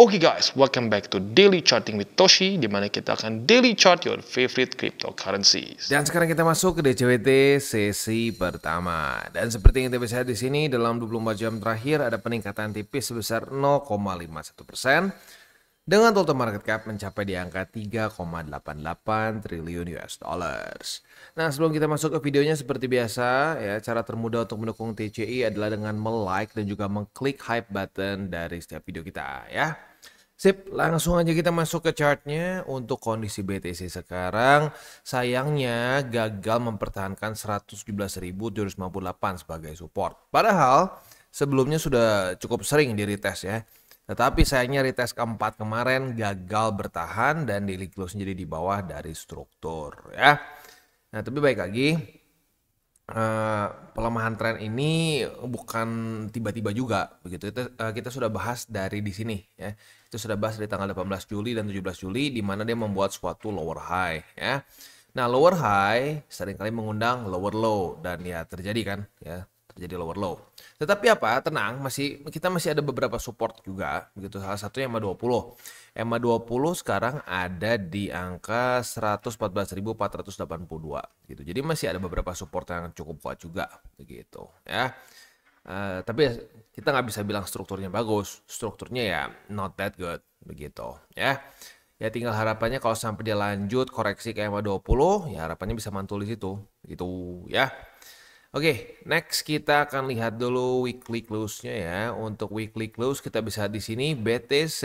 Oke guys, welcome back to Daily Charting with Toshi, di mana kita akan daily chart your favorite cryptocurrencies. Dan sekarang kita masuk ke DCWT sesi pertama. Dan seperti yang kita bisa lihat di sini, dalam 24 jam terakhir ada peningkatan tipis sebesar 0,51% dengan total market cap mencapai di angka 3,88 triliun US dollars. Nah, sebelum kita masuk ke videonya seperti biasa ya, cara termudah untuk mendukung TCI adalah dengan like dan juga mengklik hype button dari setiap video kita ya. Sip, langsung aja kita masuk ke chartnya. Untuk kondisi BTC sekarang, sayangnya gagal mempertahankan 117.758 sebagai support. Padahal sebelumnya sudah cukup sering di retest ya. Tetapi sayangnya retest keempat kemarin gagal bertahan dan daily close jadi di bawah dari struktur ya. Nah, tapi baik lagi, pelemahan tren ini bukan tiba-tiba juga begitu. Kita sudah bahas dari di sini ya. Itu sudah bahas dari tanggal 18 Juli dan 17 Juli di mana dia membuat suatu lower high ya. Nah, lower high seringkali mengundang lower low dan ya terjadi kan ya, terjadi lower low. Tetapi apa? Tenang, kita masih ada beberapa support juga begitu. Salah satunya EMA20. EMA20 sekarang ada di angka 114.482 gitu. Jadi masih ada beberapa support yang cukup kuat juga begitu ya. Tapi kita nggak bisa bilang strukturnya bagus, strukturnya ya not that good begitu ya. Ya tinggal harapannya kalau sampai dia lanjut koreksi ke EMA20 ya harapannya bisa mantul di situ gitu ya. Oke, next kita akan lihat dulu weekly close-nya ya. Untuk weekly close kita bisa di sini BTC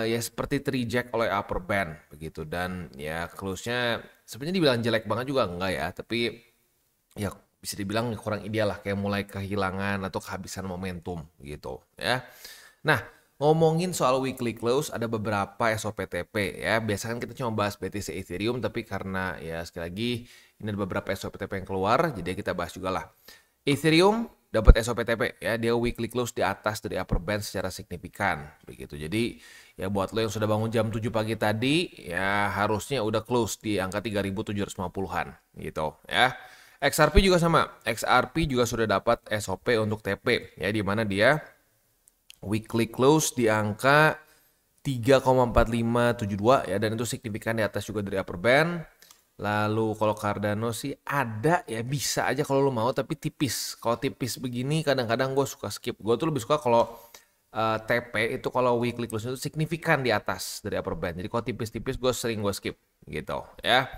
ya seperti terreject oleh upper band begitu, dan ya close-nya sebenarnya dibilang jelek banget juga enggak ya, tapi ya bisa dibilang kurang ideal lah, kayak mulai kehilangan atau kehabisan momentum gitu ya. Nah, ngomongin soal weekly close ada beberapa SOPTP ya. Biasanya kan kita cuma bahas BTC Ethereum, tapi karena ya sekali lagi ini ada beberapa SOPTP yang keluar, jadi kita bahas juga lah. Ethereum dapat SOPTP ya, dia weekly close di atas dari upper band secara signifikan begitu. Jadi ya buat lo yang sudah bangun jam 7 pagi tadi ya harusnya udah close di angka 3.750-an gitu ya. XRP juga sama. XRP juga sudah dapat SOP untuk TP ya, di mana dia weekly close di angka 3,4572 ya, dan itu signifikan di atas juga dari upper band. Lalu kalau Cardano sih ada ya, bisa aja kalau lo mau, tapi tipis. Kalau tipis begini kadang-kadang gue suka skip. Gue tuh lebih suka kalau TP itu kalau weekly close itu signifikan di atas dari upper band. Jadi kalau tipis-tipis gue skip gitu ya.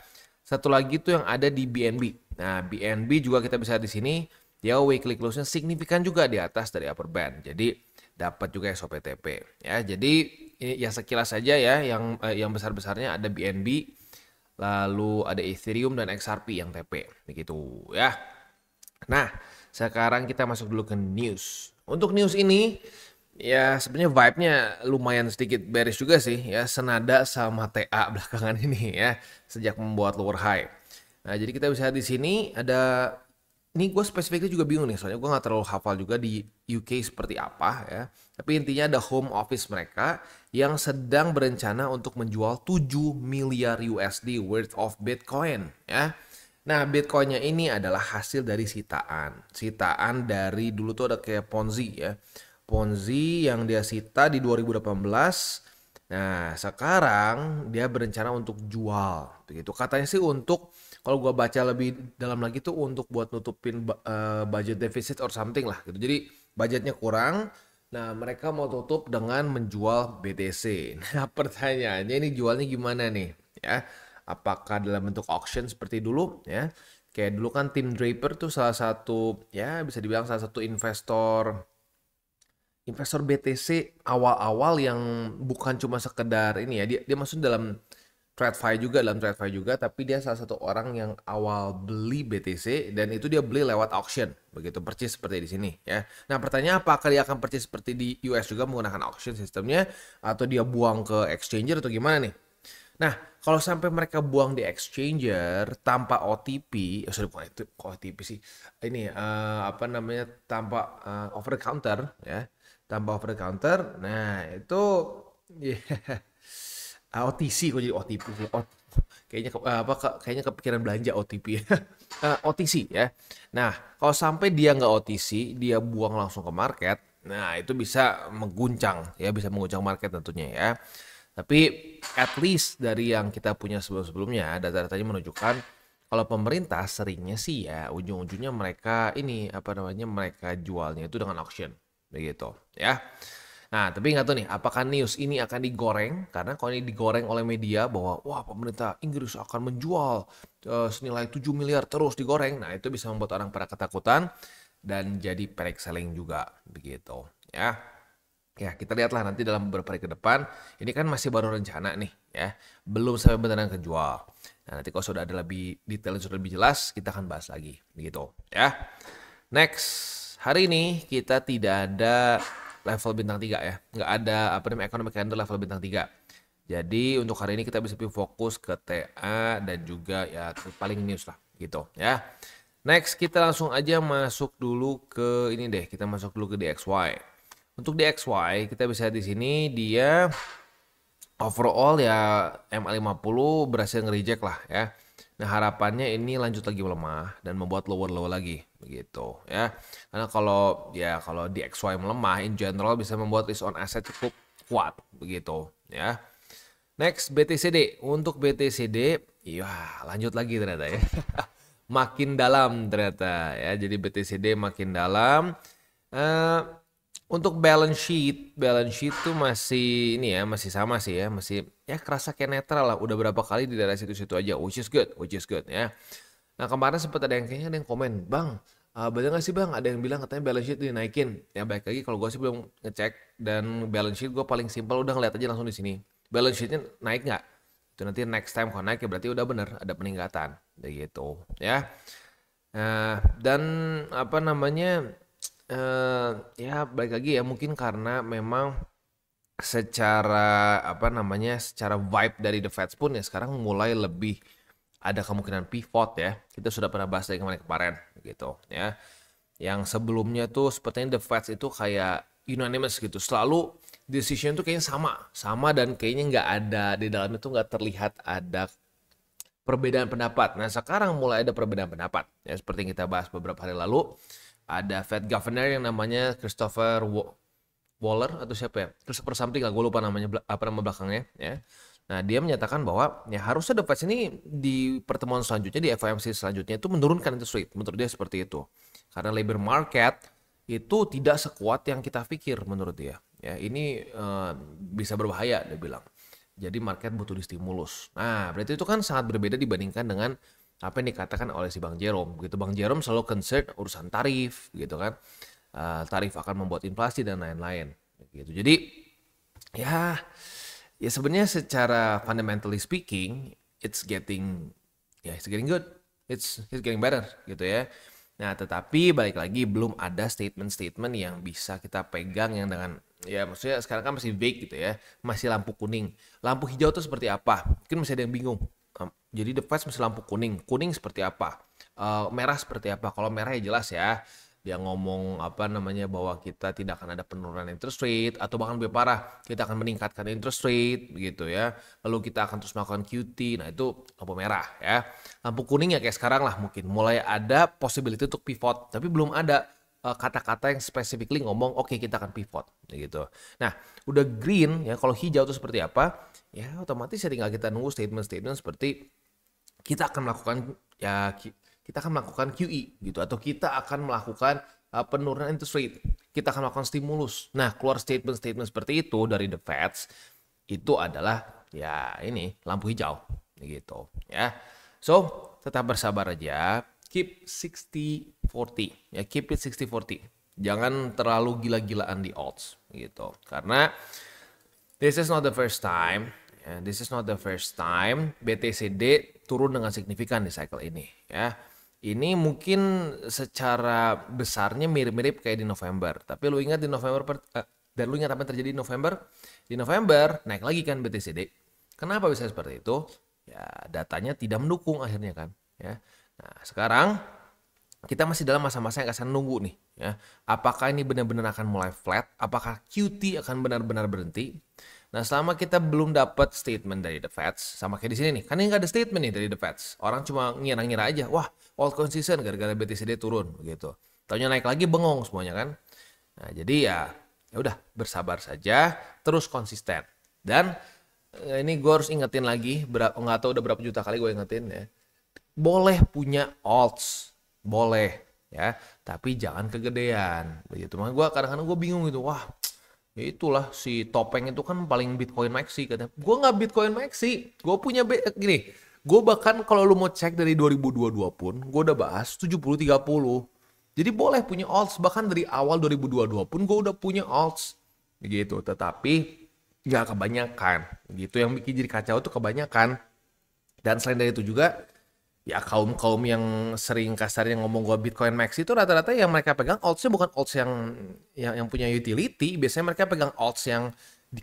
Satu lagi tuh yang ada di BNB. Nah, BNB juga kita bisa di sini, dia weekly close-nya signifikan juga di atas dari upper band. Jadi dapat juga SOPTP ya. Jadi ini ya sekilas saja ya, yang besar-besarnya ada BNB, lalu ada Ethereum dan XRP yang TP begitu ya. Nah, sekarang kita masuk dulu ke news. Untuk news ini ya sebenarnya vibe-nya lumayan sedikit bearish juga sih ya, senada sama TA belakangan ini ya, sejak membuat lower high. Nah, jadi kita bisa di sini ada, ini gue spesifiknya juga bingung nih, soalnya gue nggak terlalu hafal juga di UK seperti apa ya. Tapi intinya ada home office mereka yang sedang berencana untuk menjual 7 miliar USD worth of Bitcoin ya. Nah, Bitcoinnya ini adalah hasil dari sitaan. Sitaan dari dulu tuh ada kayak Ponzi ya. Ponzi yang dia sita di 2018. Nah, sekarang dia berencana untuk jual. Begitu katanya sih, untuk kalau gua baca lebih dalam lagi tuh untuk buat nutupin budget deficit or something lah gitu. Jadi budgetnya kurang. Nah, mereka mau tutup dengan menjual BTC. Nah, pertanyaannya ini jualnya gimana nih? Ya, apakah dalam bentuk auction seperti dulu ya? Kayak dulu kan Tim Draper tuh salah satu ya bisa dibilang salah satu investor BTC awal-awal yang bukan cuma sekedar ini ya, dia masuk dalam TradFi juga, tapi dia salah satu orang yang awal beli BTC dan itu dia beli lewat auction begitu, purchase seperti di sini ya. Nah, pertanyaan apakah dia akan purchase seperti di US juga menggunakan auction sistemnya, atau dia buang ke exchanger atau gimana nih? Nah, kalau sampai mereka buang di exchanger tanpa OTP, sorry bukan itu OTP sih, ini apa namanya, tanpa over the counter ya, tanpa over the counter. Nah, itu OTC kok jadi OTP sih. Kayaknya kepikiran belanja OTP. OTC ya. Nah, kalau sampai dia nggak OTC, dia buang langsung ke market, Nah, itu bisa mengguncang ya, bisa mengguncang market tentunya ya. Tapi at least dari yang kita punya sebelum-sebelumnya, data-datanya menunjukkan kalau pemerintah seringnya sih ya ujung-ujungnya mereka ini apa namanya mereka jualnya itu dengan auction begitu ya. Nah, tapi nggak tahu nih, apakah news ini akan digoreng? Karena kalau ini digoreng oleh media bahwa wah pemerintah Inggris akan menjual senilai 7 miliar terus digoreng. Nah, itu bisa membuat orang pada ketakutan dan jadi panic selling juga begitu ya. Ya, kita lihatlah nanti dalam beberapa hari ke depan. Ini kan masih baru rencana nih ya. Belum sampai beneran kejual. Nah, nanti kalau sudah ada lebih detail sudah lebih jelas, kita akan bahas lagi begitu ya. Next, hari ini kita tidak ada level bintang 3 ya. Nggak ada apa namanya economic candle level bintang 3. Jadi untuk hari ini kita bisa lebih fokus ke TA dan juga ya paling news lah gitu ya. Next kita langsung aja masuk dulu ke ini deh. Kita masuk dulu ke DXY. Untuk DXY kita bisa di sini dia overall ya MA50 berhasil nge-reject lah ya. Nah harapannya ini lanjut lagi melemah dan membuat lower lagi begitu ya. Karena kalau DXY melemah in general bisa membuat risk on asset cukup kuat begitu ya. Next BTCD. Untuk BTCD ya lanjut lagi ternyata ya. Makin dalam ternyata ya. Jadi BTCD makin dalam. Untuk balance sheet tuh masih ini ya, masih sama sih ya, masih ya kerasa kayak netral lah. Udah berapa kali di daerah situ-situ aja, which is good ya. Nah kemarin sempat ada yang komen, bang, bener nggak sih bang? Ada yang bilang katanya balance sheet dinaikin. Ya baik lagi kalau gue sih belum ngecek dan balance sheet gue paling simpel udah ngeliat aja langsung di sini. Balance sheetnya naik nggak? Itu nanti next time kalau naik ya berarti udah bener ada peningkatan, begitu ya. Dan apa namanya? Ya balik lagi ya mungkin karena memang secara apa namanya secara vibe dari The Feds pun ya sekarang mulai lebih ada kemungkinan pivot ya. Kita sudah pernah bahas dari kemarin gitu ya. Yang sebelumnya tuh sepertinya The Feds itu kayak unanimous gitu. Selalu decision tuh kayaknya sama dan kayaknya nggak ada di dalamnya tuh nggak terlihat ada perbedaan pendapat. Nah sekarang mulai ada perbedaan pendapat ya seperti yang kita bahas beberapa hari lalu. Ada Fed Governor yang namanya Christopher Waller atau siapa ya? Christopher something lah, gue lupa namanya apa nama belakangnya ya. Nah dia menyatakan bahwa ya harusnya The Fed ini di pertemuan selanjutnya di FOMC selanjutnya itu menurunkan interest rate. Menurut dia seperti itu. Karena labor market itu tidak sekuat yang kita pikir menurut dia. Ya ini bisa berbahaya dia bilang. Jadi market butuh distimulus. Nah berarti itu kan sangat berbeda dibandingkan dengan apa yang dikatakan oleh si Bang Jerome gitu. Bang Jerome selalu concern urusan tarif gitu kan. Tarif akan membuat inflasi dan lain-lain gitu. Jadi ya sebenarnya secara fundamentally speaking it's getting good. It's getting better gitu ya. Nah, tetapi balik lagi belum ada statement-statement yang bisa kita pegang yang dengan ya maksudnya sekarang kan masih vague gitu ya. Masih lampu kuning. Lampu hijau itu seperti apa? Mungkin masih ada yang bingung. Jadi The Fed masih lampu kuning. Kuning seperti apa? Merah seperti apa? Kalau merah ya jelas ya. Dia ngomong apa namanya bahwa kita tidak akan ada penurunan interest rate atau bahkan lebih parah kita akan meningkatkan interest rate begitu ya. Lalu kita akan terus melakukan QT. Nah itu lampu merah ya. Lampu kuning ya kayak sekarang lah mungkin mulai ada possibility untuk pivot tapi belum ada kata-kata yang specifically ngomong oke, kita akan pivot gitu. Nah, udah green ya kalau hijau itu seperti apa? Ya otomatis ya tinggal kita nunggu statement-statement seperti kita akan melakukan QE gitu atau kita akan melakukan penurunan interest rate. Kita akan melakukan stimulus. Nah, keluar statement-statement seperti itu dari The Feds itu adalah ya ini lampu hijau gitu ya. So, tetap bersabar aja. Keep 60-40 ya, keep it 60-40. Jangan terlalu gila-gilaan di odds gitu. Karena this is not the first time. Ya, this is not the first time BTCD turun dengan signifikan di cycle ini ya. Ini mungkin secara besarnya mirip-mirip kayak di November. Tapi lu ingat di November dan lu ingat apa yang terjadi di November? Di November naik lagi kan BTCD. Kenapa bisa seperti itu? Ya datanya tidak mendukung akhirnya kan ya. Nah, sekarang kita masih dalam masa-masa yang akan nunggu nih ya. Apakah ini benar-benar akan mulai flat? Apakah QT akan benar-benar berhenti? Nah, selama kita belum dapat statement dari The Feds, sama kayak di sini nih, kan ini nggak ada statement nih dari The Feds. Orang cuma ngira-ngira aja, wah, all consistent gara-gara BTCD turun gitu. Taunya naik lagi bengong semuanya kan. Nah, jadi ya udah bersabar saja, terus konsisten. Dan ini gue harus ingetin lagi, nggak tahu udah berapa juta kali gue ingetin ya. Boleh punya alts, boleh ya, tapi jangan kegedean. Begitu. Makanya gue kadang-kadang gue bingung gitu, wah ya itulah si Topeng itu kan paling Bitcoin maxi katanya. Gue nggak Bitcoin maxi, gue punya gini. Gue bahkan kalau lu mau cek dari 2022 pun, gue udah bahas 70-30. Jadi boleh punya alts, bahkan dari awal 2022 pun gue udah punya alts. Begitu, tetapi nggak kebanyakan. Gitu, yang bikin jadi kacau tuh kebanyakan. Dan selain dari itu juga, ya kaum-kaum yang sering kasarnya ngomong gua Bitcoin Max itu rata-rata yang mereka pegang altsnya bukan alts yang punya utility. Biasanya mereka pegang alts yang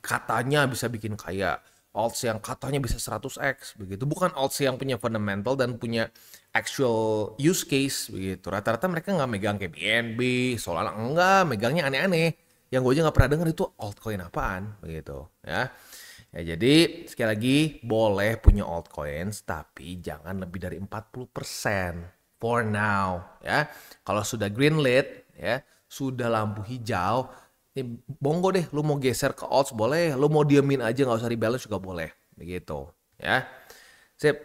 katanya bisa bikin kaya, alts yang katanya bisa 100x begitu, bukan alts yang punya fundamental dan punya actual use case begitu. Rata-rata mereka nggak megang kayak BNB, Solana, enggak, megangnya aneh-aneh yang gue aja nggak pernah dengar itu altcoin apaan begitu ya. Ya, jadi sekali lagi boleh punya altcoins tapi jangan lebih dari 40% for now ya. Kalau sudah green lit ya, sudah lampu hijau, monggo deh lu mau geser ke alts boleh, lu mau diamin aja nggak usah rebalance juga boleh. Begitu ya. Sip.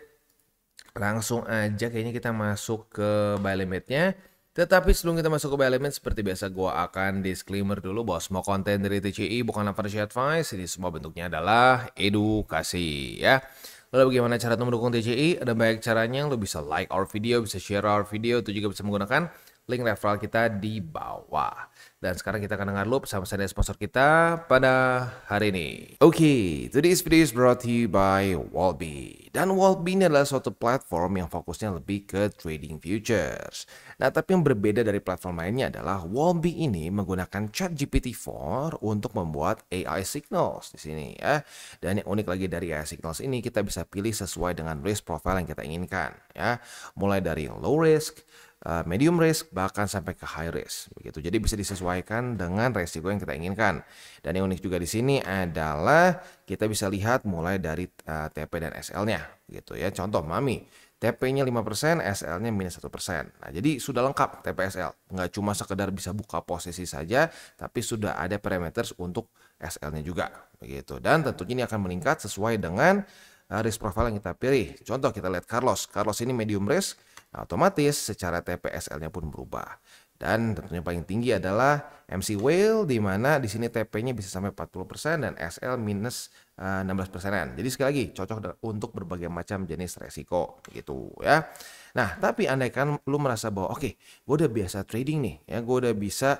Langsung aja kayaknya kita masuk ke buy limitnya. Tetapi sebelum kita masuk ke buy limit, seperti biasa gue akan disclaimer dulu bahwa semua konten dari TCI bukanlah financial advice. Ini semua bentuknya adalah edukasi ya. Lalu bagaimana cara mendukung TCI? Ada banyak caranya. Lo bisa like our video, bisa share our video. Itu juga bisa menggunakan link referral kita di bawah. Dan sekarang kita akan dengar dulu pesan-pesan dari sponsor kita pada hari ini. Oke, today's video is brought to you by Wallbe. Dan Wallbe ini adalah suatu platform yang fokusnya lebih ke trading futures. Nah, tapi yang berbeda dari platform lainnya adalah Wallbe ini menggunakan ChatGPT-4 untuk membuat AI signals di sini ya. Dan yang unik lagi dari AI signals ini, kita bisa pilih sesuai dengan risk profile yang kita inginkan ya. Mulai dari low risk, medium risk, bahkan sampai ke high risk begitu. Jadi bisa disesuaikan dengan resiko yang kita inginkan. Dan yang unik juga di sini adalah kita bisa lihat mulai dari TP dan SL-nya gitu ya. Contoh Mami, TP-nya 5%, SL-nya minus 1%. Nah, jadi sudah lengkap TP SL. Nggak cuma sekedar bisa buka posisi saja, tapi sudah ada parameters untuk SL-nya juga begitu. Dan tentunya ini akan meningkat sesuai dengan risk profile yang kita pilih. Contoh kita lihat Carlos. Carlos ini medium risk. Nah, otomatis secara TPSL-nya pun berubah. Dan tentunya paling tinggi adalah MC Whale, di mana di sini TP-nya bisa sampai 40% dan SL minus 16%. Jadi sekali lagi cocok untuk berbagai macam jenis resiko gitu ya. Nah, tapi andaikan lu merasa bahwa oke, gue udah biasa trading nih ya, gue udah bisa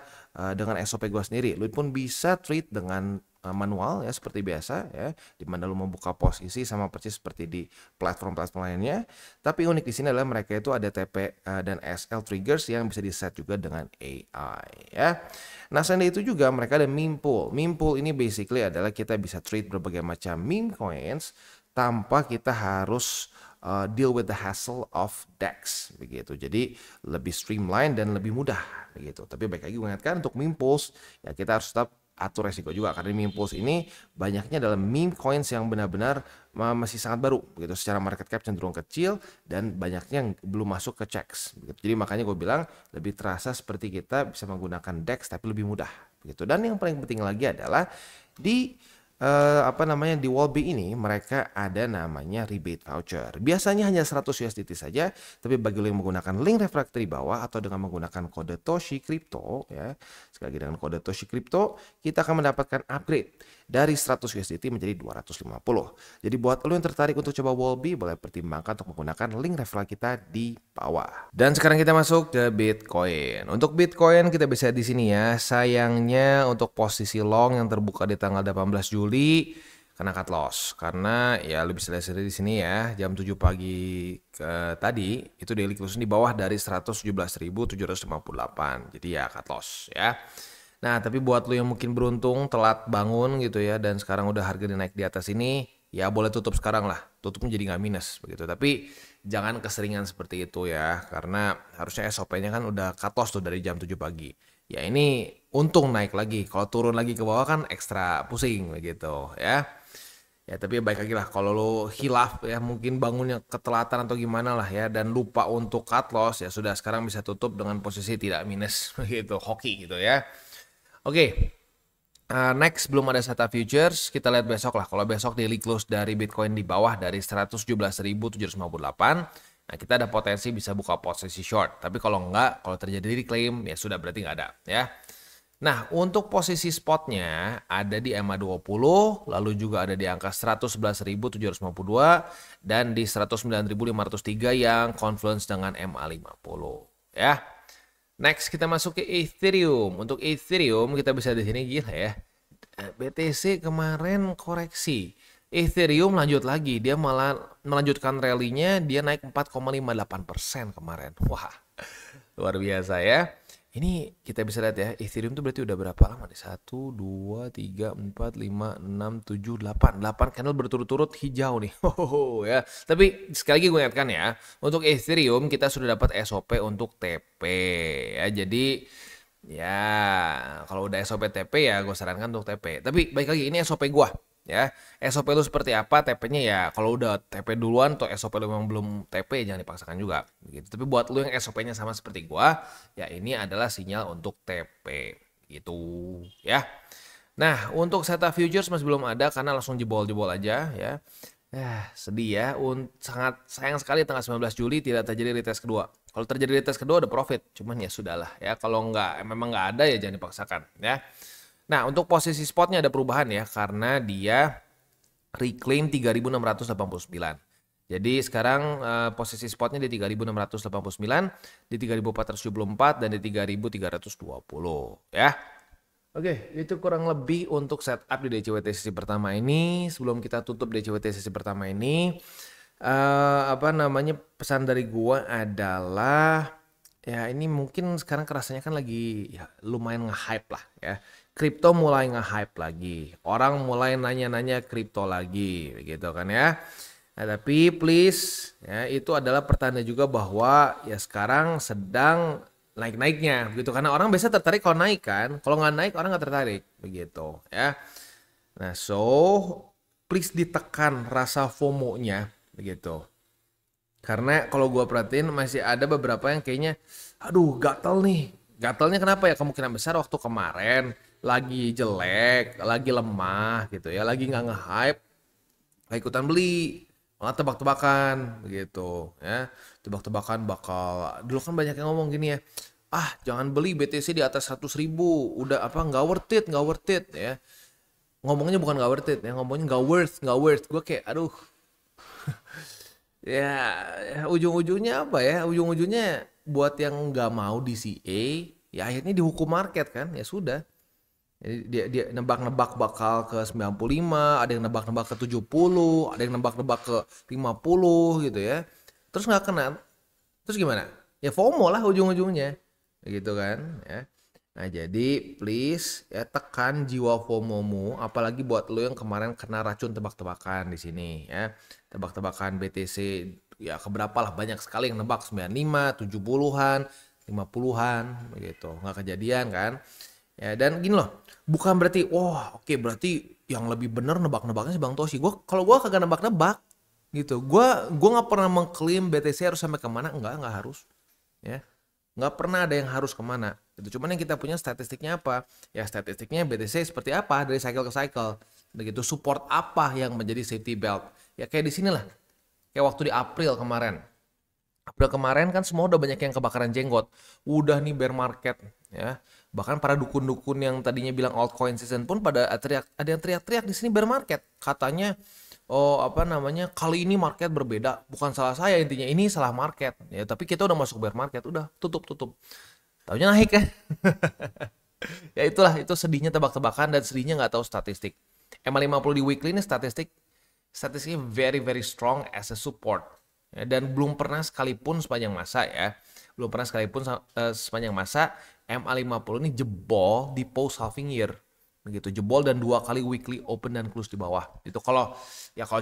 dengan SOP gue sendiri, lu pun bisa trade dengan manual ya seperti biasa ya, di mana lu membuka posisi sama persis seperti di platform-platform lainnya. Tapi unik di sini adalah mereka itu ada TP dan SL triggers yang bisa di set juga dengan AI ya. Nah, selain itu juga mereka ada meme pool. Meme pool ini basically adalah kita bisa trade berbagai macam meme coins tanpa kita harus deal with the hassle of DEX begitu. Jadi lebih streamline dan lebih mudah begitu. Tapi baik lagi gue ingatkan untuk meme pools ya kita harus tetap atur resiko juga, karena meme pools ini banyaknya dalam meme coins yang benar-benar masih sangat baru begitu, secara market cap cenderung kecil dan banyaknya yang belum masuk ke checks begitu. Jadi makanya gue bilang lebih terasa seperti kita bisa menggunakan DEX tapi lebih mudah begitu. Dan yang paling penting lagi adalah di di Wallbe ini mereka ada namanya rebate voucher. Biasanya hanya 100 USDT saja, tapi bagi lo yang menggunakan link refraktor di bawah atau dengan menggunakan kode Toshi Crypto ya. Sekali lagi dengan kode Toshi Crypto, kita akan mendapatkan upgrade dari 100 USDT menjadi 250. Jadi buat lo yang tertarik untuk coba Wallbe, boleh pertimbangkan untuk menggunakan link referral kita di bawah. Dan sekarang kita masuk ke Bitcoin. Untuk Bitcoin kita bisa di sini ya. Sayangnya untuk posisi long yang terbuka di tanggal 18 Juli kena cut loss karena ya lu bisa lihat sendiri di sini ya, jam 7 pagi tadi itu daily closing di bawah dari 117.758. Jadi ya cut loss ya. Nah, tapi buat lu yang mungkin beruntung telat bangun gitu ya dan sekarang udah harga naik di atas ini, ya boleh tutup sekarang lah. Tutupnya jadi nggak minus begitu. Tapi jangan keseringan seperti itu ya, karena harusnya SOP-nya kan udah cut loss tuh dari jam 7 pagi. Ya ini untung naik lagi. Kalau turun lagi ke bawah kan ekstra pusing begitu ya. Ya tapi baik lagi lah, kalau lo hilaf ya mungkin bangunnya ketelatan atau gimana lah ya dan lupa untuk cut loss, ya sudah sekarang bisa tutup dengan posisi tidak minus begitu, hoki gitu ya. Oke. Next belum ada SATA futures, kita lihat besok lah. Kalau besok daily close dari Bitcoin di bawah dari 117.758, nah kita ada potensi bisa buka posisi short. Tapi kalau enggak, kalau terjadi reclaim ya sudah berarti nggak ada ya. Nah untuk posisi spotnya ada di EMA20, lalu juga ada di angka 111.752 dan di 109.503 yang confluence dengan MA50 ya. Next kita masuk ke Ethereum. Untuk Ethereum kita bisa di sini gila ya. BTC kemarin koreksi. Ethereum lanjut lagi, dia malah melanjutkan rally-nya, dia naik 4,58% kemarin. Wah, luar biasa ya. Ini kita bisa lihat ya, Ethereum tuh berarti udah berapa lama nih? 1, 2, 3, 4, 5, 6, 7, 8. 8 candle berturut-turut hijau nih. Ya. Tapi sekali lagi gue ingatkan ya, untuk Ethereum kita sudah dapat SOP untuk TP ya. Jadi ya kalau udah SOP TP ya gue sarankan untuk TP. Tapi baik lagi ini SOP gue. Ya, SOP lu seperti apa, TP-nya ya kalau udah TP duluan atau SOP lu memang belum TP jangan dipaksakan juga gitu. Tapi buat lu yang SOP-nya sama seperti gua, ya ini adalah sinyal untuk TP gitu ya. Nah, untuk SATA futures masih belum ada karena langsung jebol-jebol aja ya. Sedih ya, sangat sayang sekali tanggal 19 Juli tidak terjadi retest kedua. Kalau terjadi retest kedua udah profit, cuman ya sudahlah ya. Kalau memang nggak ada ya jangan dipaksakan ya. Nah, untuk posisi spotnya ada perubahan ya, karena dia reclaim 3.689. Jadi sekarang posisi spotnya di 3.689, di 3.474, dan di 3.320 ya. Oke, itu kurang lebih untuk setup di DCWT sesi pertama ini. Sebelum kita tutup DCWT sesi pertama ini, pesan dari gua adalah ya ini mungkin sekarang kerasanya kan lagi ya lumayan nge-hype lah ya. Kripto mulai nge-hype lagi. Orang mulai nanya-nanya kripto lagi gitu kan ya. Nah, tapi please ya itu adalah pertanda juga bahwa ya sekarang sedang naik-naiknya begitu. Karena orang biasa tertarik kalau naik kan. Kalau nggak naik orang nggak tertarik begitu ya. Nah so please ditekan rasa FOMO-nya begitu. Karena kalau gue perhatiin masih ada beberapa yang kayaknya aduh gatel nih. Gatelnya kenapa ya? Kemungkinan besar waktu kemarin lagi jelek, lagi lemah gitu ya, lagi nggak nge-hype, nggak ikutan beli, malah tebak-tebakan begitu ya. Tebak-tebakan bakal, dulu kan banyak yang ngomong gini ya, jangan beli BTC di atas 100.000, udah apa nggak worth it ya. Ngomongnya bukan nggak worth it ya, ngomongnya nggak worth. Gue kayak aduh. Ya, ujung-ujungnya apa ya? Ujung-ujungnya buat yang nggak mau DCA, ya akhirnya dihukum market kan? Ya sudah. Jadi dia nebak-nebak bakal ke 95, ada yang nebak-nebak ke 70, ada yang nebak-nebak ke 50 gitu ya. Terus nggak kena. Terus gimana? Ya FOMO lah ujung-ujungnya. Gitu kan, ya. Nah, jadi please ya tekan jiwa FOMO-mu, apalagi buat lo yang kemarin kena racun tebak-tebakan di sini ya. Tebak-tebakan BTC ya keberapa lah, banyak sekali yang nebak 95, 70-an, 50-an begitu. Nggak kejadian kan? Ya dan gini loh, bukan berarti berarti yang lebih bener nebak-nebaknya si Bang Toshi. Kalau gua kagak nebak-nebak gitu. Gua nggak pernah mengklaim BTC harus sampai kemana, nggak harus. Ya. Nggak pernah ada yang harus kemana. Itu cuman yang kita punya statistiknya apa? Ya statistiknya BTC seperti apa dari cycle ke cycle. Begitu support apa yang menjadi safety belt. Ya kayak di sinilah. Kayak waktu di April kemarin. April kemarin kan semua udah banyak yang kebakaran jenggot. Udah nih bear market ya. Bahkan para dukun-dukun yang tadinya bilang altcoin season pun ada yang teriak-teriak di sini bear market. Katanya kali ini market berbeda, bukan salah saya intinya, ini salah market ya, tapi kita udah masuk bear market, udah tutup taunya naik kan. Ya itulah, itu sedihnya tebak-tebakan dan sedihnya nggak tahu statistik. MA50 di weekly ini statistiknya very very strong as a support ya, dan belum pernah sekalipun sepanjang masa MA50 ini jebol di post halving year begitu, jebol dan 2 kali weekly open dan close di bawah. Itu kalau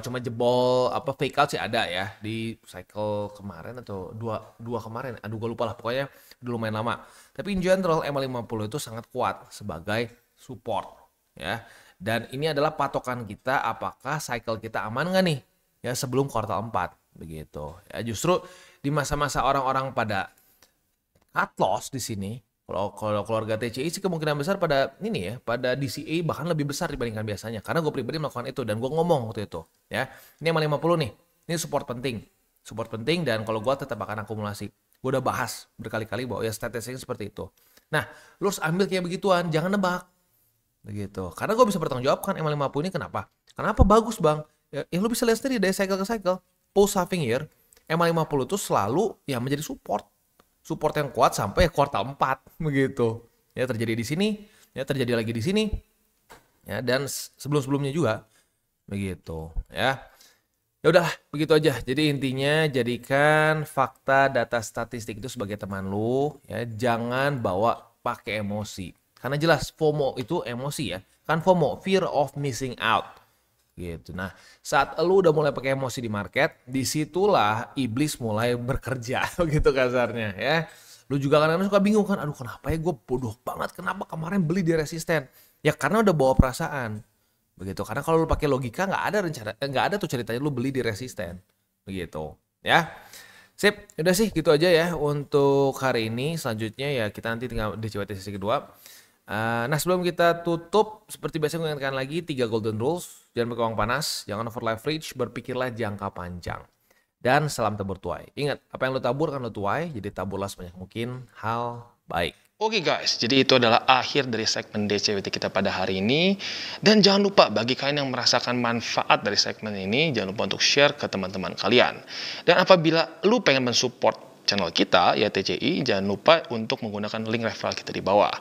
cuma jebol fake out sih ada ya di cycle kemarin atau dua kemarin, gue lupa lah, pokoknya udah lumayan lama. Tapi in general MA50 itu sangat kuat sebagai support ya. Dan ini adalah patokan kita apakah cycle kita aman nggak nih ya sebelum kuartal 4 begitu. Ya justru di masa-masa orang-orang pada cut loss di sini Kalau keluarga TCI sih kemungkinan besar pada ini ya, pada DCA bahkan lebih besar dibandingkan biasanya. Karena gue pribadi melakukan itu dan gue ngomong waktu itu, ya. Ini MA 50 nih, ini support penting dan kalau gue tetap akan akumulasi. Gue udah bahas berkali-kali bahwa ya statistiknya seperti itu. Nah, lu harus ambil kayak begituan, jangan nebak. Begitu. Karena gue bisa bertanggung jawab kan MA 50 ini kenapa? Kenapa bagus bang? Ya lu bisa lihat sendiri dari cycle ke cycle. Post halving year, MA 50 itu selalu ya menjadi support yang kuat sampai kuartal 4 begitu. Ya terjadi di sini, ya terjadi lagi di sini. Ya dan sebelum-sebelumnya juga begitu, ya. Ya udahlah, begitu aja. Jadi intinya jadikan fakta data statistik itu sebagai teman lu, ya. Jangan bawa pakai emosi. Karena jelas FOMO itu emosi ya. Kan FOMO, fear of missing out. Gitu. Nah, saat lu udah mulai pakai emosi di market, disitulah iblis mulai bekerja, gitu kasarnya ya. Lu juga kadang-kadang suka bingung kan, aduh kenapa ya gue bodoh banget, kenapa kemarin beli di resisten? Ya karena udah bawa perasaan, begitu. Karena kalau lu pakai logika nggak ada tuh ceritanya lu beli di resisten, begitu. Ya, sip, udah sih gitu aja ya untuk hari ini. Selanjutnya ya kita nanti tinggal DCWT sesi kedua. Nah sebelum kita tutup, seperti biasa gue ingatkan lagi 3 golden rules. Jangan pakai uang panas, jangan over leverage, berpikirlah jangka panjang. Dan salam tabur tuai. Ingat, apa yang lo tabur kan lo tuai, jadi taburlah sebanyak mungkin hal baik. Oke guys, jadi itu adalah akhir dari segmen DCWT kita pada hari ini. Dan jangan lupa bagi kalian yang merasakan manfaat dari segmen ini, jangan lupa untuk share ke teman-teman kalian. Dan apabila lu pengen mensupport channel kita, ya TCI, jangan lupa untuk menggunakan link referral kita di bawah.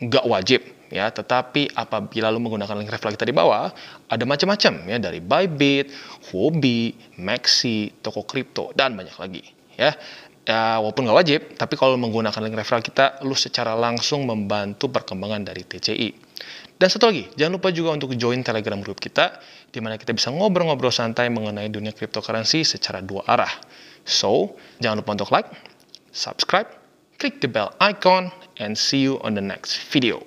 Nggak wajib, ya, tetapi apabila lu menggunakan link referral kita di bawah, ada macam-macam ya, dari Bybit, Huobi, Maxi, toko kripto, dan banyak lagi, ya. Ya, walaupun nggak wajib, tapi kalau menggunakan link referral kita, lu secara langsung membantu perkembangan dari TCI. Dan satu lagi, jangan lupa juga untuk join Telegram group kita, di mana kita bisa ngobrol-ngobrol santai mengenai dunia cryptocurrency secara 2 arah. So, jangan lupa untuk like, subscribe, click the bell icon, and see you on the next video.